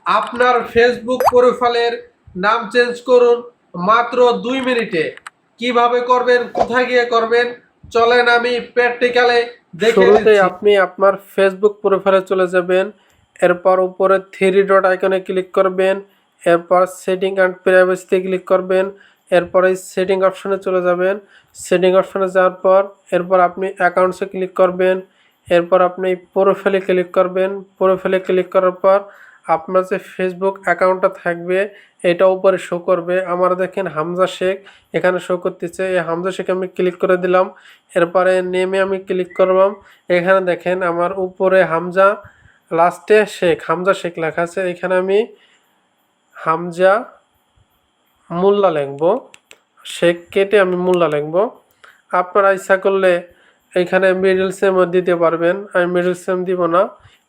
আপনার ফেসবুক প্রোফাইলের নাম চেঞ্জ করুন মাত্র 2 মিনিটে। কিভাবে করবেন, কোথায় গিয়ে করবেন, চলেন আমি প্র্যাকটিক্যালে দেখিয়ে শুরুতেই দিচ্ছি। আপনি আপনার ফেসবুক প্রোফাইলে চলে যাবেন। এরপর উপরে থ্রি ডট আইকনে ক্লিক করবেন। এরপর সেটিং অ্যান্ড প্রাইভেসিতে ক্লিক করবেন। এরপর এই সেটিং অপশনে চলে যাবেন। সেটিং অপশনে যাওয়ার পর এরপর আপনি অ্যাকাউন্টসে ক্লিক করবেন। এরপর আপনি প্রোফাইলে ক্লিক করবেন। প্রোফাইলে ক্লিক করার পর আপনার যে ফেসবুক অ্যাকাউন্টটা থাকবে এটা উপরে শো করবে। আমার দেখেন হামজা শেখ এখানে শো করতেছে। এই হামজা শেখ আমি ক্লিক করে দিলাম। এরপরে নেমে আমি ক্লিক করলাম। এখানে দেখেন আমার উপরে হামজা, লাস্টে শেখ, হামজা শেখ লেখা আছে। এখানে আমি হামজা মোল্লা লিখব, শেখ কেটে আমি মোল্লা লিখব। আপনারা ইচ্ছা করলে এখানে মিডল সেমও দিতে পারবেন, আমি মিডল সেম দিব না।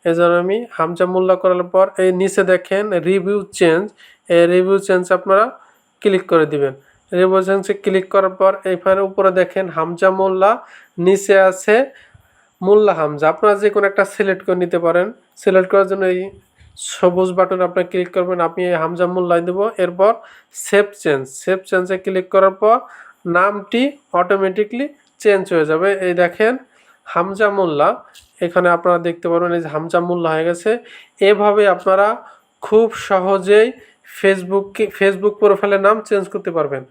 এজন্য আমি হামজা মোল্লা করার পর এই নিচে দেখেন রিভিউ চেঞ্জ, এই রিভিউ চেঞ্জ আপনারা ক্লিক করে দিবেন। রিভিউ চেঞ্জে ক্লিক করার পর এখানে উপরে দেখেন হামজা মোল্লা, নিচে আছে মোল্লা হামজা। আপনারা যে কোনো একটা সিলেক্ট করে নিতে পারেন। সিলেক্ট করার জন্য এই সবুজ বাটন আপনার ক্লিক করবেন, আমি এই হামজা মোল্লাই দেবো। এরপর সেভ চেঞ্জে ক্লিক করার পর নামটি অটোমেটিকলি চেঞ্জ হয়ে যাবে। এই দেখেন হামজা মোল্লা, এখানে আপনারা দেখতে পারবেন এই যে হামজা মোল্লা হয়ে গেছে। এভাবে আপনারা খুব সহজেই ফেসবুক প্রোফাইলের নাম চেঞ্জ করতে পারবেন।